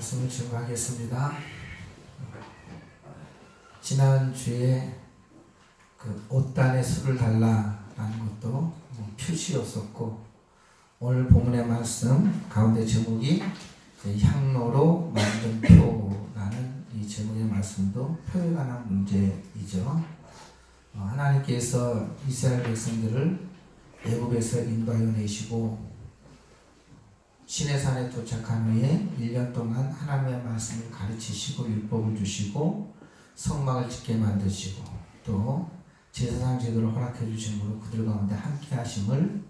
말씀을 증거하겠습니다. 지난주에 그 옷단에 술을 달라라는 것도 표시였었고, 오늘 본문의 말씀 가운데 제목이 향로로 만든 표라는 이 제목의 말씀도 표에 관한 문제이죠. 하나님께서 이스라엘 백성들을 애굽에서 인도하여 내시고 시내산에 도착한 후에 1년 동안 하나님의 말씀을 가르치시고 율법을 주시고 성막을 짓게 만드시고 또 제사장 제도를 허락해 주심으로 그들 가운데 함께 하심을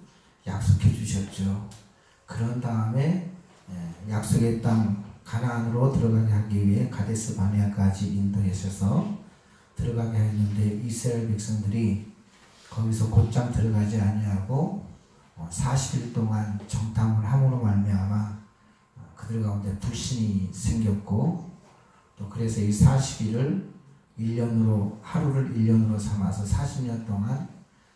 약속해 주셨죠. 그런 다음에 약속의 땅 가나안으로 들어가게 하기 위해 가데스 바네아까지 인도하셔서 들어가게 했는데 이스라엘 백성들이 거기서 곧장 들어가지 아니하고 40일 동안 정탐을 함으로 말미암아 그들 가운데 불신이 생겼고, 또 그래서 이 40일을 1년으로 하루를 1년으로 삼아서 40년 동안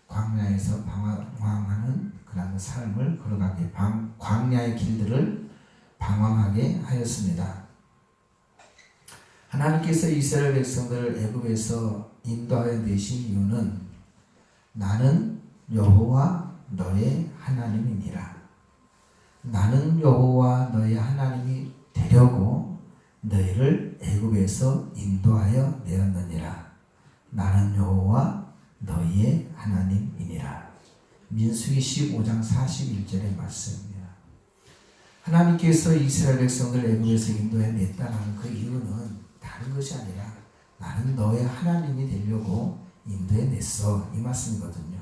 광야에서 방황하는 그런 삶을 걸어가게, 광야의 길들을 방황하게 하였습니다. 하나님께서 이스라엘 백성들을 애굽에서 인도하여 내신 이유는 나는 여호와 너의 하나님이니라. 나는 여호와 너의 하나님이 되려고 너희를 애굽에서 인도하여 내었느니라. 나는 여호와 너희의 하나님이니라. 민수기 15장 41절의 말씀입니다. 하나님께서 이스라엘 백성들을 애굽에서 인도해 냈다는 그 이유는 다른 것이 아니라 나는 너의 하나님이 되려고 인도해 냈어, 이 말씀이거든요.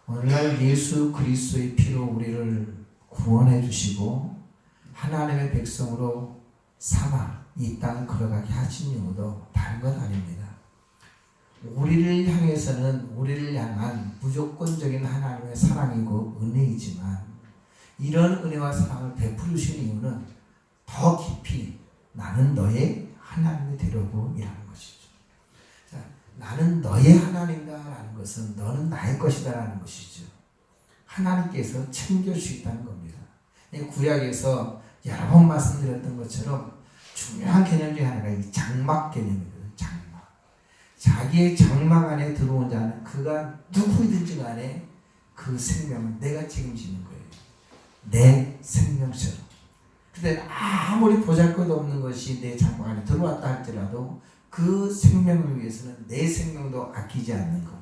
오늘날 예수 그리스도의 피로 우리를 구원해 주시고 하나님의 백성으로 삼아 이 땅을 걸어가게 하신 이유도 다른 건 아닙니다. 우리를 향해서는 우리를 향한 무조건적인 하나님의 사랑이고 은혜이지만, 이런 은혜와 사랑을 베푸시는 이유는 더 깊이 나는 너의 하나님이 되려고 일하는 것이죠. 자, 나는 너의 하나님이다라는 것은 너는 나의 것이다라는 것이죠. 하나님께서 챙길 수 있다는 겁니다. 구약에서 여러 번 말씀드렸던 것처럼 중요한 개념 중에 하나가 이 장막 개념이거든요. 장막. 자기의 장막 안에 들어온 자는 그가 누구이든지 간에 그 생명은 내가 책임지는 거예요. 내 생명처럼. 근데 아무리 보잘것없는 것이 내 장막 안에 들어왔다 할지라도 그 생명을 위해서는 내 생명도 아끼지 않는 것.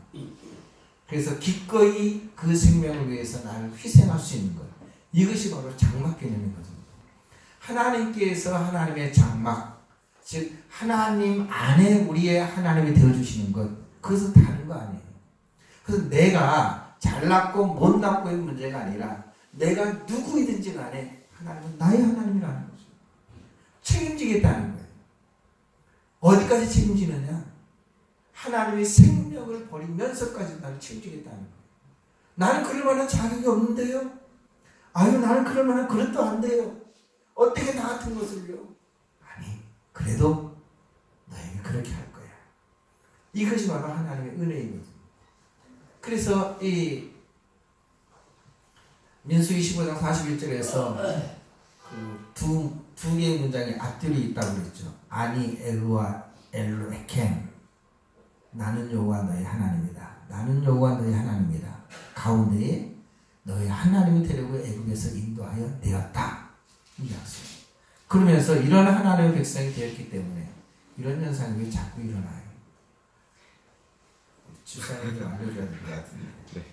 그래서 기꺼이 그 생명을 위해서 나를 희생할 수 있는 것. 이것이 바로 장막 개념이거든요. 하나님께서 하나님의 장막, 즉 하나님 안에 우리의 하나님이 되어주시는 것, 그것은 다른 거 아니에요. 그래서 내가 잘났고 못났고의 문제가 아니라 내가 누구이든지 간에 하나님은 나의 하나님이라는 거죠. 책임지겠다는 거예요. 어디까지 책임지느냐? 하나님의 생명을 버리면서까지 나를 책임지겠다는 거예요. 나는 그럴 만한 자격이 없는데요? 아유, 나는 그럴 만한 그릇도 안 돼요. 어떻게 나 같은 것을요? 아니, 그래도 너에게 그렇게 할 거야. 이것이 바로 하나님의 은혜이거든요. 그래서 이 민수기 15장 41절에서 그 두 개의 문장에 앞뒤이 있다고 그랬죠. 아니 엘루와 엘로에켄, 나는 여호와 너의 하나님이다. 나는 여호와 너의 하나님이다. 가운데에 너의 하나님이 되려고 애굽에서 인도하여 내었다. 이 약속. 그러면서 이런 하나님의 백성이 되었기 때문에 이런 현상이 왜 자꾸 일어나요? 집사님들 알려줘야 될 것 같은데. 네.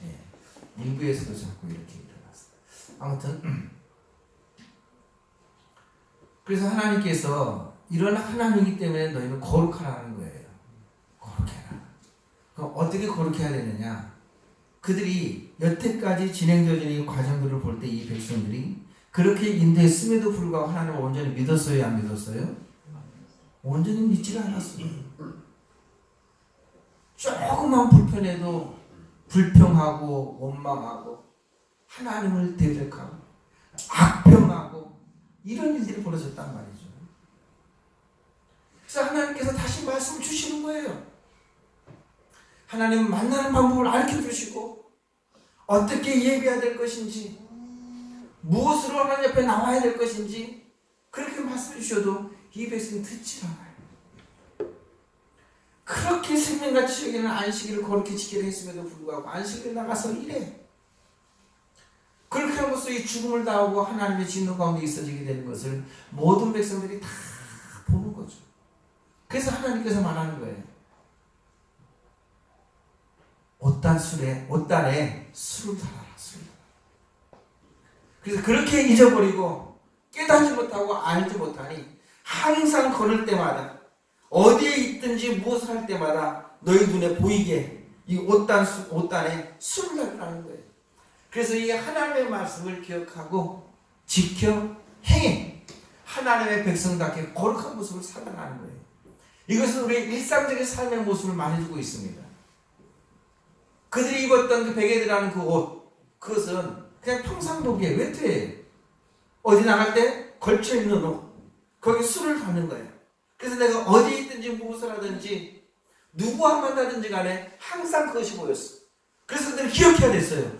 예. 인구에서도 자꾸 이렇게 일어났어요. 아무튼 그래서 하나님께서 이런 하나님이기 때문에 너희는 거룩하라는 거예요. 거룩해라. 그럼 어떻게 거룩해야 되느냐? 그들이 여태까지 진행되어진 이 과정들을 볼 때 이 백성들이 그렇게 인도했음에도 불구하고 하나님을 온전히 믿었어요? 안 믿었어요? 온전히 믿지를 않았어요. 조금만 불편해도 불평하고 원망하고 하나님을 대적하고 악평하고 이런 일들이 벌어졌단 말이죠. 그래서 하나님께서 다시 말씀을 주시는 거예요. 하나님은 만나는 방법을 알려주시고 어떻게 예배해야 될 것인지, 무엇으로 하나님 옆에 나와야 될 것인지 그렇게 말씀해 주셔도 이 백성이 듣지 않아요. 그렇게 생명같이 여기는 안식일을 거룩히 지키려 했음에도 불구하고 안식일에 나가서 일해. 그렇게 함으로써 이 죽음을 당하고 하나님의 진노 가운데 있어지게 되는 것을 모든 백성들이 다 보는 거죠. 그래서 하나님께서 말하는 거예요. 옷단에 술을 달아라. 술을. 그래서 그렇게 잊어버리고 깨닫지 못하고 알지 못하니 항상 걸을 때마다 어디에 있든지 무엇을 할 때마다 너희 눈에 보이게 이 옷단에 술을 달라는 거예요. 그래서 이 하나님의 말씀을 기억하고 지켜 행해 하나님의 백성답게 거룩한 모습을 살아가는 거예요. 이것은 우리의 일상적인 삶의 모습을 말해주고 있습니다. 그들이 입었던 그 베개들이라는 그 옷, 그것은 그냥 평상복이에요. 외투예요. 어디 나갈 때 걸쳐있는 옷, 거기 술을 담는 거예요. 그래서 내가 어디에 있든지 무엇을 하든지 누구와 만나든지 간에 항상 그것이 보였어. 그래서 그들은 기억해야 됐어요.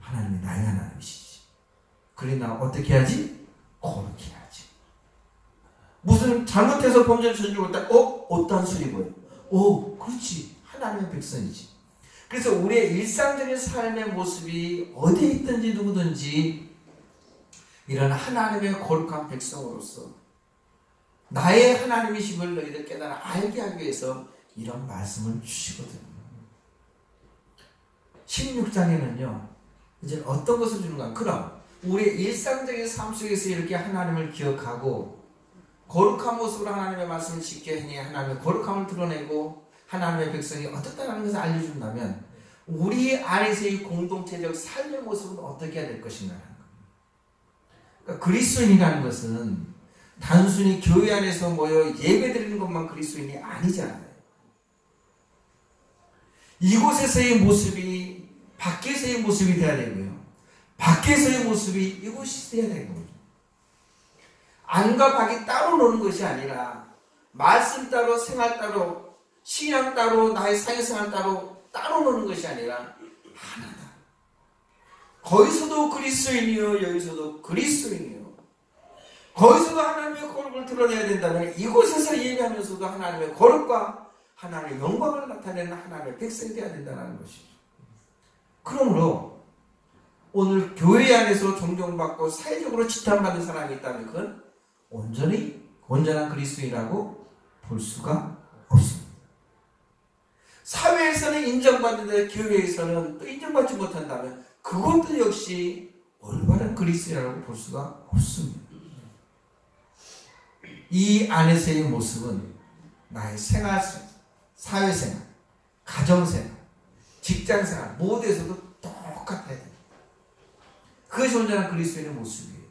하나님이 나의 하나님이시지. 그래 나 어떻게 해야지? 거룩히 해야지. 무슨 잘못해서 범죄를 저지르고 있다. 어떤 술이 보여? 그렇지. 하나님의 백성이지. 그래서 우리의 일상적인 삶의 모습이 어디에 있든지 누구든지 이런 하나님의 거룩한 백성으로서 나의 하나님이심을 너희들 깨달아 알게 하기 위해서 이런 말씀을 주시거든요. 16장에는요. 이제 어떤 것을 주는가? 그럼 우리의 일상적인 삶 속에서 이렇게 하나님을 기억하고 거룩한 모습으로 하나님의 말씀을 지켜 행해 하나님의 거룩함을 드러내고 하나님의 백성이 어떻다는 것을 알려준다면 우리 안에서의 공동체적 삶의 모습은 어떻게 해야 될 것인가? 그러니까 그리스도인이라는 것은 단순히 교회 안에서 모여 예배드리는 것만 그리스도인이 아니잖아요. 이곳에서의 모습이 밖에서의 모습이 돼야 되고요. 밖에서의 모습이 이곳이 돼야 되는 거죠. 안과 밖이 따로 노는 것이 아니라 말씀 따로 생활 따로 신앙 따로 나의 사회생활 따로 노는 것이 아니라 하나다. 거기서도 그리스도인이요 여기서도 그리스도인이요. 거기서도 하나님의 거룩을 드러내야 된다면 이곳에서 예배하면서도 하나님의 거룩과 하나님의 영광을 나타내는 하나님의 백성이 되어야 된다는 것이죠. 그러므로 오늘 교회 안에서 존경받고 사회적으로 지탄받는 사람이 있다면 그건 온전한 그리스도인이라고 볼 수가 없습니다. 사회에서는 인정받는데 교회에서는 또 인정받지 못한다면 그것도 역시 올바른 그리스도인이라고 볼 수가 없습니다. 이 안에서의 모습은 나의 생활, 사회생활, 가정생활, 직장생활 모두에서도 똑같아야 됩니다. 그것이 온전한 그리스도인의 모습이에요.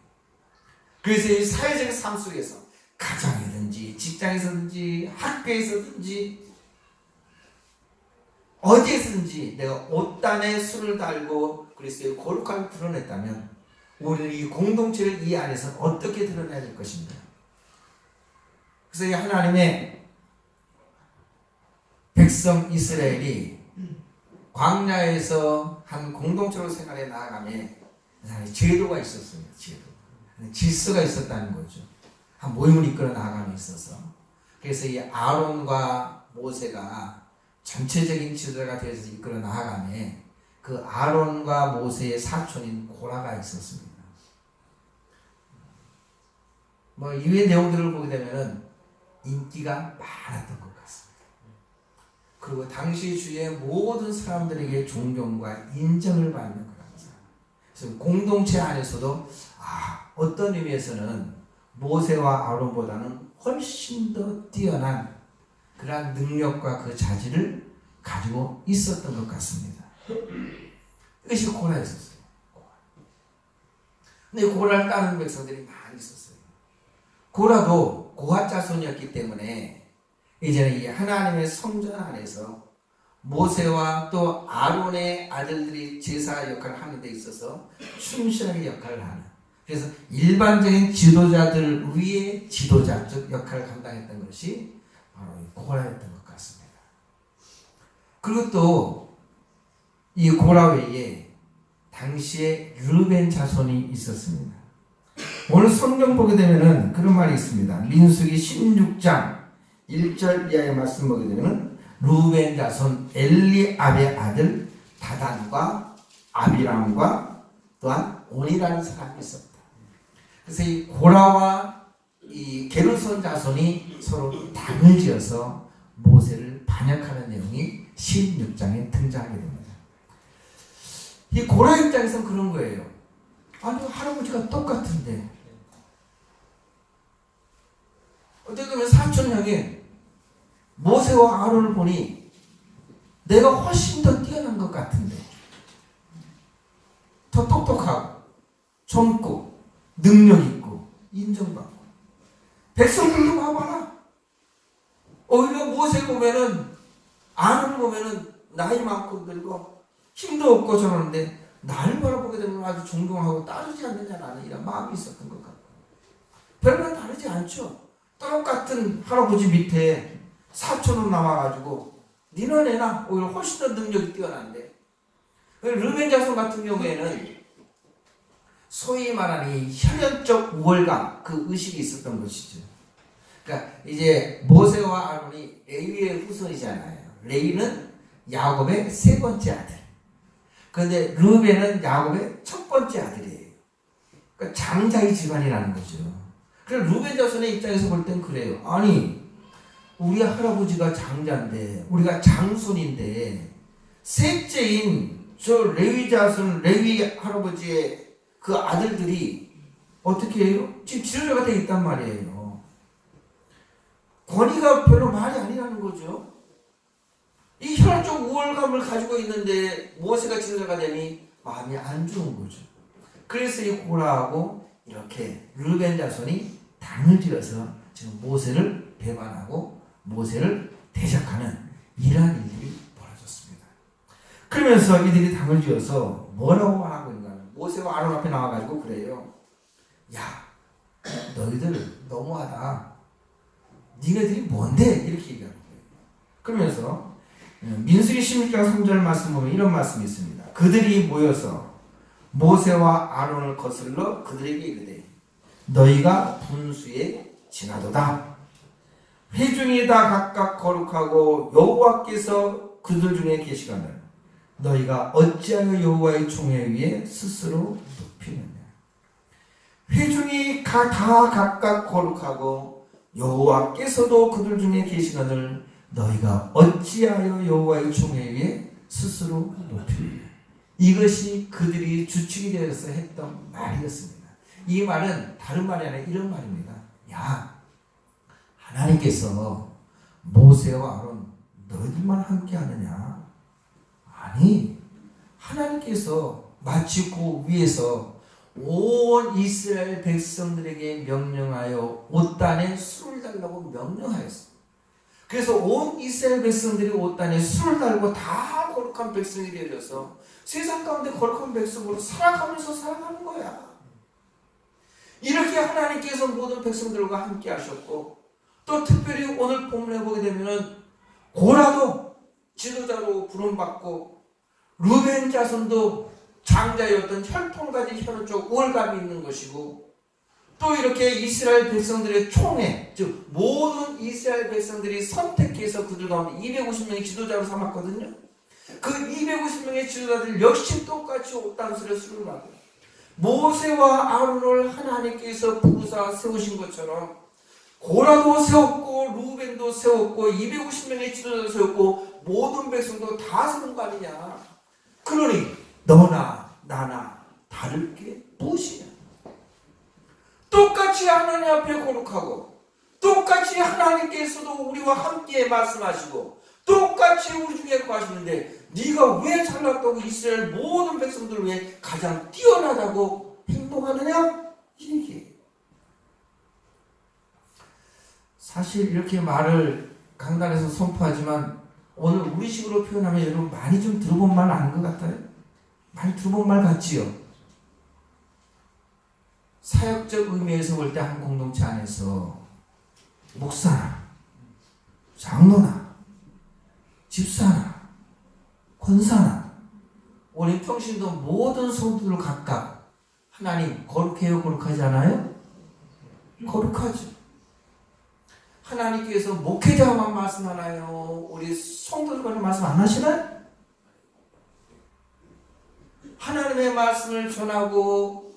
그래서 이 사회적인 삶 속에서 가정이든지 직장에서든지 학교에서든지 어디에서든지 내가 옷단에 술을 달고 그리스도의 거룩함을 드러냈다면 우리는 이 공동체를 이 안에서 어떻게 드러내야 될 것입니다. 그래서 이 하나님의 백성 이스라엘이 광야에서 한 공동체로 생활해 나아가며 제도가 있었습니다. 질서가 있었다는 거죠. 한 모임을 이끌어 나아감에 있어서. 그래서 이 아론과 모세가 전체적인 지도자가 되어서 이끌어 나아가며 그 아론과 모세의 사촌인 고라가 있었습니다. 이외의 내용들을 보게 되면 인기가 많았던 것 같습니다. 그리고 당시 주위의 모든 사람들에게 존경과 인정을 받는 그런 사람. 그래서 공동체 안에서도 어떤 의미에서는 모세와 아론보다는 훨씬 더 뛰어난 그러한 능력과 그 자질을 가지고 있었던 것 같습니다. 이것이 고라였었어요. 근데 고라를 따르는 백성들이 많이 있었어요. 고라도 고핫 자손이었기 때문에 이제는 이 하나님의 성전 안에서 모세와 또 아론의 아들들이 제사 역할을 하는 데 있어서 충실하게 역할을 하는, 그래서 일반적인 지도자들 위에 지도자적 역할을 감당했던 것이 바로 고라였던 것 같습니다. 그리고 또 이 고라 외에 당시에 르벤 자손이 있었습니다. 오늘 성경 보게 되면은 그런 말이 있습니다. 민수기 16장 1절 이하의 말씀 보게 되면은 루벤 자손 엘리압의 아들 다단과 아비람과 또한 온이라는 사람이 있었다. 그래서 이 고라와 이 게르손 자손이 서로 당을 지어서 모세를 반역하는 내용이 16장에 등장하게 됩니다. 이 고라 입장에서는 그런 거예요. 아니 할아버지가 똑같은데 어떻게 보면 사촌 형이 모세와 아론을 보니 내가 훨씬 더 뛰어난 것 같은데 더 똑똑하고 젊고 능력 있고 인정받고 백성들도 봐봐라. 오히려 모세 보면은 아론을 보면은 나이 많고 늙고 힘도 없고 저러는데 나를 바라보게 되면 아주 존경하고 따르지 않느냐 나는 이런 마음이 있었던 것 같고 별반 다르지 않죠. 똑같은 할아버지 밑에 사촌으로 남아가지고 니는 애나 오히려 훨씬 더 능력이 뛰어난데 르벤 자손 같은 경우에는 소위 말하는 이 혈연적 우월감 그 의식이 있었던 것이죠. 그러니까 이제 모세와 아론이 레위의 후손이잖아요. 레위는 야곱의 세 번째 아들. 그런데 르벤은 야곱의 첫 번째 아들이에요. 그러니까 장자의 집안이라는 거죠. 그래서 르벤 자손의 입장에서 볼 땐 그래요. 아니 우리 할아버지가 장자인데 우리가 장손인데 셋째인 저 레위 자손 레위 할아버지의 그 아들들이 어떻게 해요? 지금 지도자가 되어 있단 말이에요. 권위가 별로 말이 아니라는 거죠. 이 혈연적 우월감을 가지고 있는데 모세가 지도자가 되니 마음이 안 좋은 거죠. 그래서 이 고라하고 이렇게 르벤 자손이 당을 지어서 지금 모세를 배반하고 모세를 대적하는 이러한 일들이 벌어졌습니다. 그러면서 이들이 당을 지어서 뭐라고 말하고 있는가? 모세와 아론 앞에 나와가지고 그래요. 야, 너희들 너무하다. 니네들이 뭔데? 이렇게 얘기하는 거예요. 그러면서 민수기 16장 3절 말씀 보면 이런 말씀이 있습니다. 그들이 모여서 모세와 아론을 거슬러 그들에게 이르되 너희가 분수에 지나도다. 회중이 다 각각 거룩하고 여호와께서 그들 중에 계시거늘 너희가 어찌하여 여호와의 총회 위에 스스로 높이느냐. 회중이 다 각각 거룩하고 여호와께서도 그들 중에 계시거늘 너희가 어찌하여 여호와의 총회 위에 스스로 높이느냐. 이것이 그들이 주축이 되어서 했던 말이었습니다. 이 말은 다른 말이 아니라 이런 말입니다. 야, 하나님께서 모세와 아론 너희들만 함께 하느냐? 아니, 하나님께서 마치 그 위에서 온 이스라엘 백성들에게 명령하여 옷단에 술을 달라고 명령하였어. 그래서 온 이스라엘 백성들이 옷단에 술을 달고 다 거룩한 백성이 되어서 세상 가운데 거룩한 백성으로 살아가면서 살아가는 거야. 이렇게 하나님께서 모든 백성들과 함께 하셨고 또 특별히 오늘 본문에 보게 되면은 고라도 지도자로 부름받고 르벤 자손도 장자였던 혈통까지 혈연적 우월감이 있는 것이고 또 이렇게 이스라엘 백성들의 총회 즉 모든 이스라엘 백성들이 선택해서 그들 가운데 250명의 지도자로 삼았거든요. 그 250명의 지도자들 역시 똑같이 옷단술에 술을 마고 모세와 아론을 하나님께서 부르사 세우신 것처럼 고라도 세웠고 루벤도 세웠고 250명의 지도자도 세웠고 모든 백성도 다 세운 거 아니냐. 그러니 너나 나나 다를 게 무엇이냐. 똑같이 하나님 앞에 거룩하고 똑같이 하나님께서도 우리와 함께 말씀하시고 똑같이 우리 중에 거하시는데 네가 왜 잘났다고 이스라엘 모든 백성들 위해 가장 뛰어나다고 행동하느냐? 이 얘기예요. 사실 이렇게 말을 강단에서 선포하지만 오늘 우리식으로 표현하면 여러분 많이 좀 들어본 말 아닌 것 같아요? 많이 들어본 말 같지요? 사역적 의미에서 볼 때 한 공동체 안에서 목사나 장로나 집사나 권사나 우리 평신도 모든 성도들 각각 하나님 거룩해요 거룩하지 않아요? 거룩하죠. 하나님께서 목회자만 말씀하나요? 우리 성도들과는 말씀 안 하시나요? 하나님의 말씀을 전하고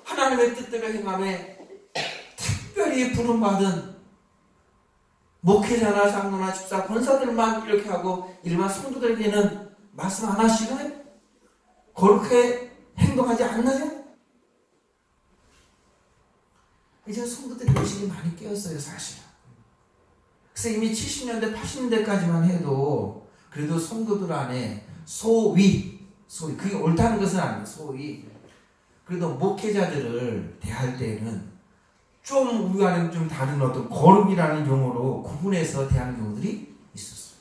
하나님의 뜻대로 행함에 특별히 부름받은 목회자나 장로나 집사, 권사들만 이렇게 하고 일반 성도들에게는 말씀 안 하시나요? 그렇게 행동하지 않나요? 이제 성도들이 의식이 많이 깨었어요, 사실은. 그래서 이미 70년대, 80년대까지만 해도 그래도 성도들 안에 소위, 그게 옳다는 것은 아니에요. 소위. 그래도 목회자들을 대할 때에는 좀 우리와는 좀 다른 어떤 거룩이라는 용어로 구분해서 대하는 경우들이 있었어요.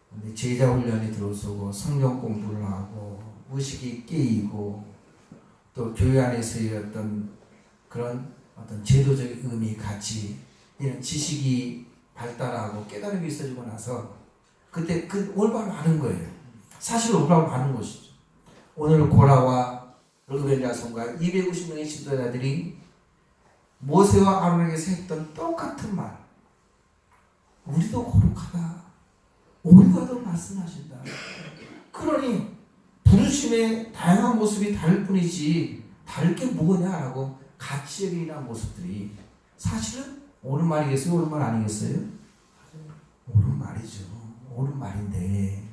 근데 제자 훈련이 들어서고 성경 공부를 하고 의식이 깨이고 또 교회 안에서의 어떤 그런 어떤 제도적인 의미, 가치 이런 지식이 발달하고 깨달음이 있어지고 나서 그때 그 올바로 하는 거예요. 사실 올바로 하는 것이죠. 오늘 고라와 르우벤 자손과 250명의 지도자들이 모세와 아론에게서 했던 똑같은 말. 우리도 거룩하다. 우리와도 말씀하신다. 그러니 부르심의 다양한 모습이 다를 뿐이지 다를 게 뭐냐라고 같이 여기는 모습들이 사실은 옳은 말이겠어요? 옳은 말 아니겠어요? 옳은 말이죠. 옳은 말인데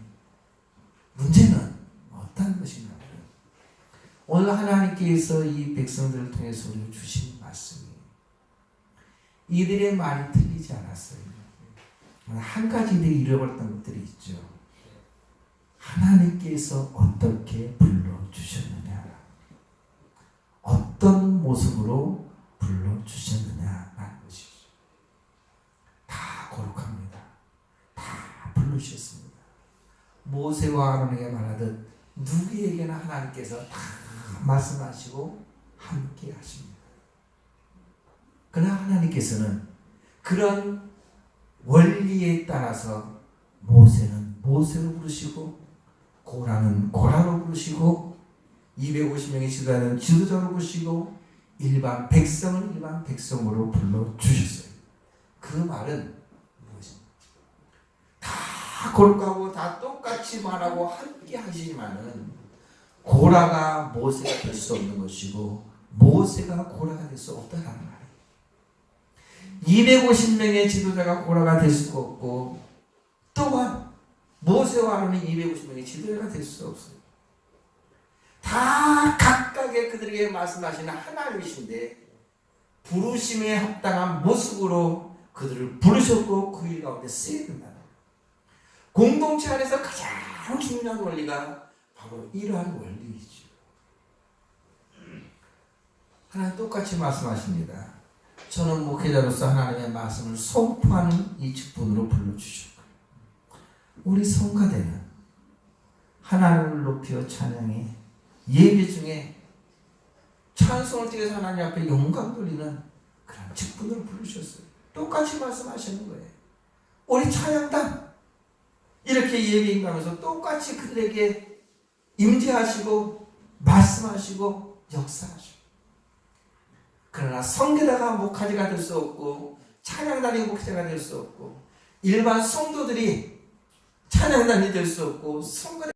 문제는 어떤 것인가? 오늘 하나님께서 이 백성들을 통해서 우리를 주신 말씀이 이들의 말이 틀리지 않았어요. 한 가지 이들이 잃어버렸던 것들이 있죠. 하나님께서 어떻게 불러주셨느냐, 어떤 모습으로 불러주셨느냐라는 것이죠. 다 거룩합니다. 다 부르셨습니다. 모세와 아론에게 말하듯 누구에게나 하나님께서 다 말씀하시고 함께 하십니다. 그러나 하나님께서는 그런 원리에 따라서 모세는 모세로 부르시고 고라는 고라로 부르시고 250명의 지도자는 지도자로 부르시고 일반 백성은 일반 백성으로 불러주셨어요. 그 말은 무엇입니까? 다 거룩하고 다 똑같이 말하고 함께 하시지만은 고라가 모세가 될 수 없는 것이고 모세가 고라가 될 수 없다는 말이에요. 250명의 지도자가 고라가 될 수가 없고 또한 모세와 아론이 250명의 지도자가 될 수 없어요. 다 각각의 그들에게 말씀하시는 하나님이신데 부르심에 합당한 모습으로 그들을 부르셨고 그 일 가운데 쓰여야 된다. 공동체 안에서 가장 중요한 원리가 바로 이러한 원리이죠. 하나님 똑같이 말씀하십니다. 저는 목회자로서 하나님의 말씀을 선포하는 이 직분으로 불러주셨고 우리 성가대는 하나님을 높여 찬양해 예배 중에 찬송을 통해서 하나님 앞에 영광 돌리는 그런 직분으로 부르셨어요. 똑같이 말씀하시는 거예요. 우리 찬양단 이렇게 예배 임하면서 똑같이 그들에게 임재하시고 말씀하시고 역사하시고 그러나 성계자가 목회자가 될 수 없고 찬양단이 목회자가 될 수 없고 일반 성도들이 찬양단이 될 수 없고 성가